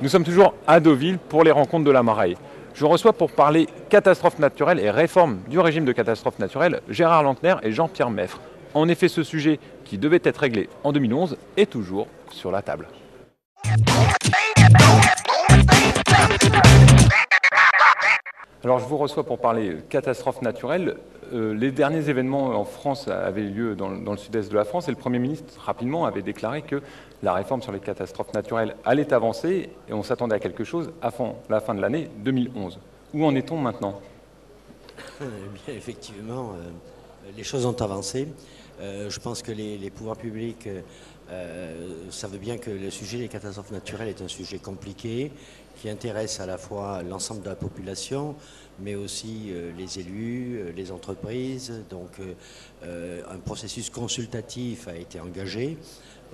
Nous sommes toujours à Deauville pour les rencontres de la Maraille. Je reçois pour parler catastrophes naturelles et réforme du régime de catastrophes naturelles Gérard Lankner et Jean-Pierre Meffre. En effet, ce sujet qui devait être réglé en 2011 est toujours sur la table. Alors je vous reçois pour parler catastrophes naturelles. Les derniers événements en France avaient lieu dans le sud-est de la France et le Premier ministre rapidement avait déclaré que la réforme sur les catastrophes naturelles allait avancer et on s'attendait à quelque chose avant la fin de l'année 2011. Où en est-on maintenant ? Eh bien, effectivement, les choses ont avancé. Je pense que les pouvoirs publics savent bien que le sujet des catastrophes naturelles est un sujet compliqué qui intéresse à la fois l'ensemble de la population, mais aussi les élus, les entreprises. Donc un processus consultatif a été engagé,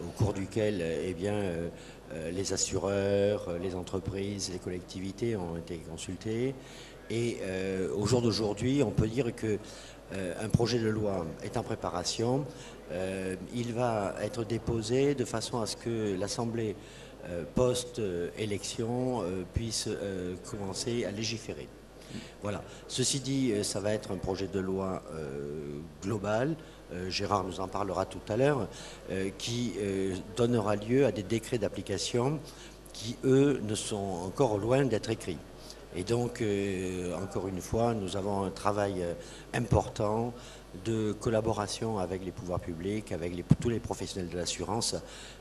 au cours duquel les assureurs, les entreprises, les collectivités ont été consultés. Et au jour d'aujourd'hui, on peut dire que un projet de loi est en préparation. Il va être déposé de façon à ce que l'Assemblée post-élection puisse commencer à légiférer. Voilà. Ceci dit, ça va être un projet de loi global, Gérard nous en parlera tout à l'heure, qui donnera lieu à des décrets d'application qui, eux, ne sont encore loin d'être écrits. Et donc, encore une fois, nous avons un travail important de collaboration avec les pouvoirs publics, avec tous les professionnels de l'assurance,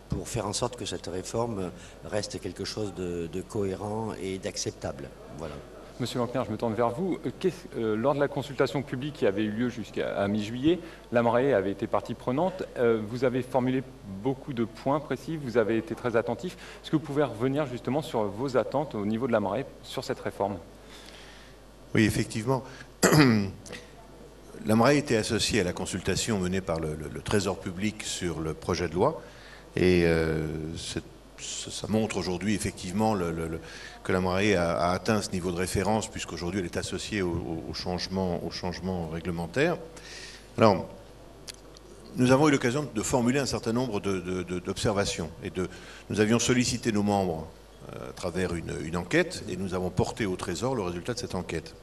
pour faire en sorte que cette réforme reste quelque chose de cohérent et d'acceptable. Voilà. Monsieur Lankner, je me tourne vers vous. Lors de la consultation publique qui avait eu lieu jusqu'à mi-juillet, la Maraille avait été partie prenante. Vous avez formulé beaucoup de points précis, vous avez été très attentif. Est-ce que vous pouvez revenir justement sur vos attentes au niveau de la Maraille sur cette réforme ? Oui, effectivement. La Maraille était associée à la consultation menée par le Trésor public sur le projet de loi. Et ça montre aujourd'hui effectivement que la Maraille a atteint ce niveau de référence, puisqu'aujourd'hui elle est associée au changement réglementaire. Alors, nous avons eu l'occasion de formuler un certain nombre d'observations. Nous avions sollicité nos membres à travers une enquête, et nous avons porté au Trésor le résultat de cette enquête.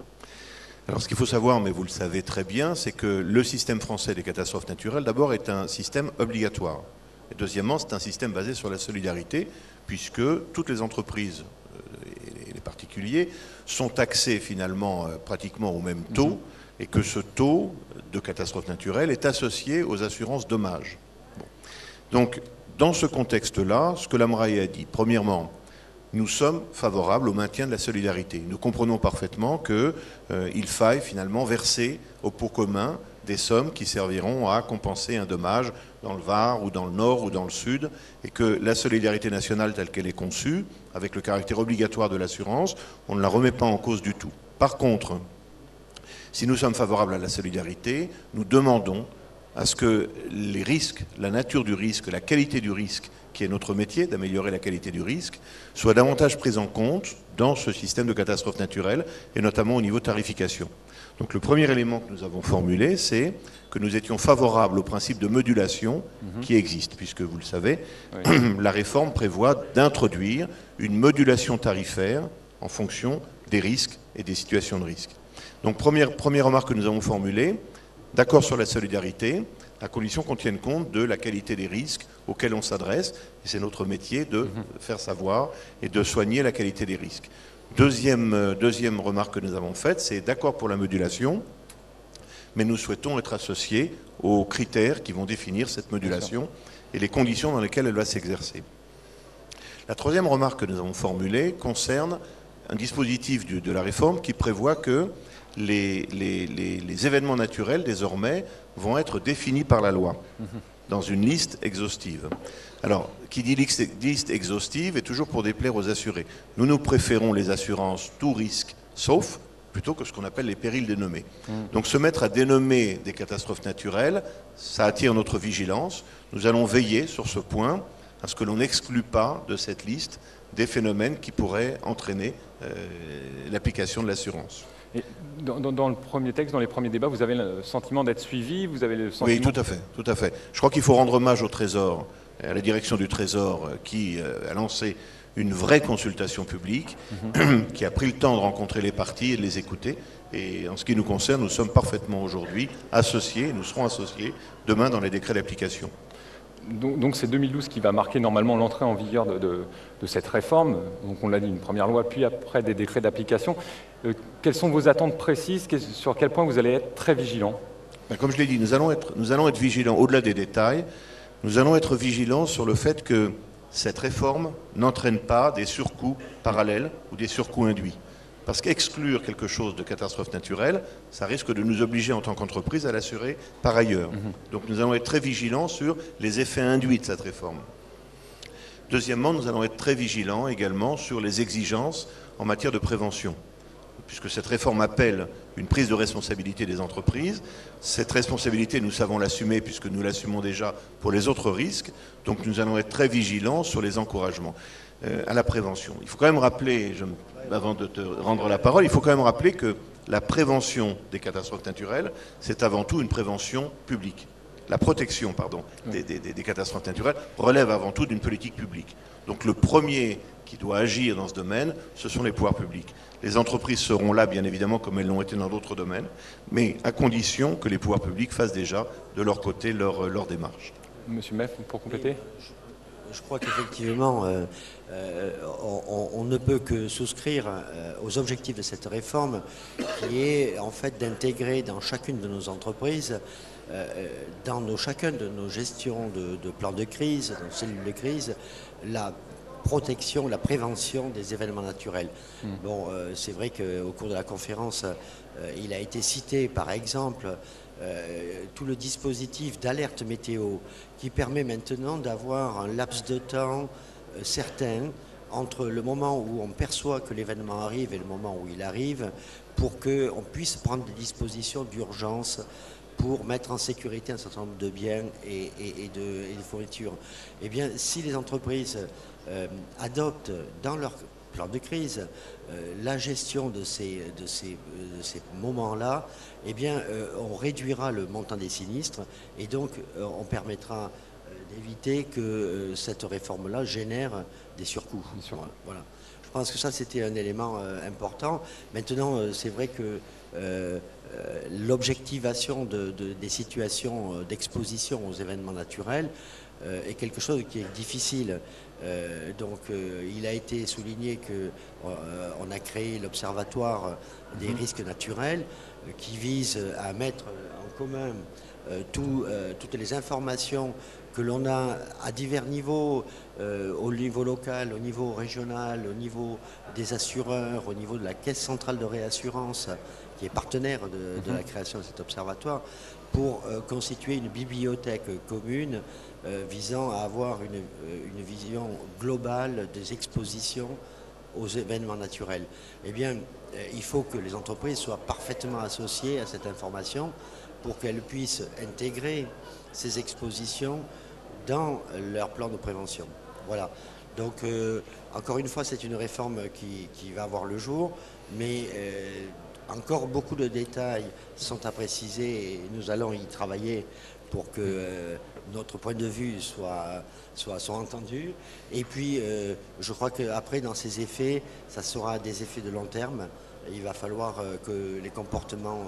Alors, ce qu'il faut savoir, mais vous le savez très bien, c'est que le système français des catastrophes naturelles, d'abord, est un système obligatoire. Et deuxièmement, c'est un système basé sur la solidarité, puisque toutes les entreprises et les particuliers sont taxés finalement pratiquement au même taux, et que ce taux de catastrophe naturelle est associé aux assurances dommages. Bon. Donc, dans ce contexte-là, ce que la Maraille a dit, premièrement, nous sommes favorables au maintien de la solidarité. Nous comprenons parfaitement qu'il faille finalement verser au pot commun des sommes qui serviront à compenser un dommage dans le Var ou dans le Nord ou dans le Sud, et que la solidarité nationale telle qu'elle est conçue, avec le caractère obligatoire de l'assurance, on ne la remet pas en cause du tout. Par contre, si nous sommes favorables à la solidarité, nous demandons à ce que les risques, la nature du risque, la qualité du risque, qui est notre métier, d'améliorer la qualité du risque, soient davantage pris en compte dans ce système de catastrophes naturelles, et notamment au niveau tarification. Donc le premier élément que nous avons formulé, c'est que nous étions favorables au principe de modulation qui existe, puisque vous le savez, oui. La réforme prévoit d'introduire une modulation tarifaire en fonction des risques et des situations de risque. Donc première remarque que nous avons formulée, d'accord sur la solidarité, à condition qu'on tienne compte de la qualité des risques auxquels on s'adresse, et c'est notre métier de faire savoir et de soigner la qualité des risques. Deuxième remarque que nous avons faite, c'est d'accord pour la modulation, mais nous souhaitons être associés aux critères qui vont définir cette modulation et les conditions dans lesquelles elle va s'exercer. La troisième remarque que nous avons formulée concerne un dispositif de la réforme qui prévoit que les événements naturels, désormais, vont être définis par la loi, dans une liste exhaustive. Alors, qui dit liste exhaustive est toujours pour déplaire aux assurés. Nous préférons les assurances tout risque sauf, plutôt que ce qu'on appelle les périls dénommés. Donc se mettre à dénommer des catastrophes naturelles, ça attire notre vigilance. Nous allons veiller sur ce point à ce que l'on n'exclue pas de cette liste des phénomènes qui pourraient entraîner l'application de l'assurance. Et dans le premier texte, dans les premiers débats, vous avez le sentiment d'être suivi, vous avez le sentiment... Oui, tout à fait. Je crois qu'il faut rendre hommage au Trésor, à la direction du Trésor qui a lancé une vraie consultation publique qui a pris le temps de rencontrer les partis et de les écouter. Et en ce qui nous concerne, nous sommes parfaitement aujourd'hui associés, nous serons associés demain dans les décrets d'application. Donc c'est 2012 qui va marquer normalement l'entrée en vigueur de cette réforme. Donc on l'a dit, une première loi, puis après des décrets d'application. Quelles sont vos attentes précises? Sur quel point vous allez être très vigilants? Comme je l'ai dit, nous allons être vigilants au-delà des détails. Nous allons être vigilants sur le fait que cette réforme n'entraîne pas des surcoûts parallèles ou des surcoûts induits. Parce qu'exclure quelque chose de catastrophe naturelle, ça risque de nous obliger en tant qu'entreprise à l'assurer par ailleurs. Donc nous allons être très vigilants sur les effets induits de cette réforme. Deuxièmement, nous allons être très vigilants également sur les exigences en matière de prévention. Puisque cette réforme appelle une prise de responsabilité des entreprises. Cette responsabilité, nous savons l'assumer puisque nous l'assumons déjà pour les autres risques. Donc nous allons être très vigilants sur les encouragements à la prévention. Il faut quand même rappeler, avant de te rendre la parole, il faut quand même rappeler que la prévention des catastrophes naturelles, c'est avant tout une prévention publique. La protection, des catastrophes naturelles relève avant tout d'une politique publique. Donc le premier qui doit agir dans ce domaine, ce sont les pouvoirs publics. Les entreprises seront là, bien évidemment, comme elles l'ont été dans d'autres domaines, mais à condition que les pouvoirs publics fassent déjà, de leur côté, leur démarche. Monsieur Meff, pour compléter? Je crois qu'effectivement, on ne peut que souscrire aux objectifs de cette réforme, qui est en fait d'intégrer dans chacune de nos entreprises, dans chacune de nos gestions de plans de crise, de cellules de crise, la protection, la prévention des événements naturels. Bon, c'est vrai qu'au cours de la conférence, il a été cité par exemple tout le dispositif d'alerte météo qui permet maintenant d'avoir un laps de temps certain entre le moment où on perçoit que l'événement arrive et le moment où il arrive pour qu'on puisse prendre des dispositions d'urgence pour mettre en sécurité un certain nombre de biens et de fournitures. Eh bien, si les entreprises adoptent dans leur plan de crise la gestion de ces moments-là, eh bien, on réduira le montant des sinistres et donc on permettra d'éviter que cette réforme-là génère des surcoûts. Voilà. Je pense que ça, c'était un élément important. Maintenant, c'est vrai que l'objectivation des situations d'exposition aux événements naturels est quelque chose qui est difficile. Donc il a été souligné qu'on a créé l'Observatoire des risques naturels qui vise à mettre en commun toutes les informations que l'on a à divers niveaux, au niveau local, au niveau régional, au niveau des assureurs, au niveau de la Caisse centrale de réassurance, qui est partenaire de la création de cet observatoire, pour constituer une bibliothèque commune visant à avoir une vision globale des expositions aux événements naturels. Eh bien, il faut que les entreprises soient parfaitement associées à cette information pour qu'elles puissent intégrer ces expositions dans leur plan de prévention. Voilà. Donc, encore une fois, c'est une réforme qui va avoir le jour, mais encore beaucoup de détails sont à préciser et nous allons y travailler pour que notre point de vue soit entendu. Et puis, je crois qu'après, dans ces effets, ça sera des effets de long terme. Il va falloir que les comportements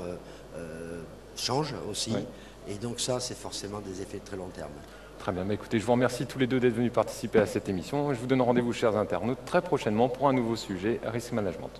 changent aussi. Ouais. Et donc ça, c'est forcément des effets de très long terme. Très bien. Écoutez, je vous remercie tous les deux d'être venus participer à cette émission. Je vous donne rendez-vous, chers internautes, très prochainement pour un nouveau sujet, Risk Management.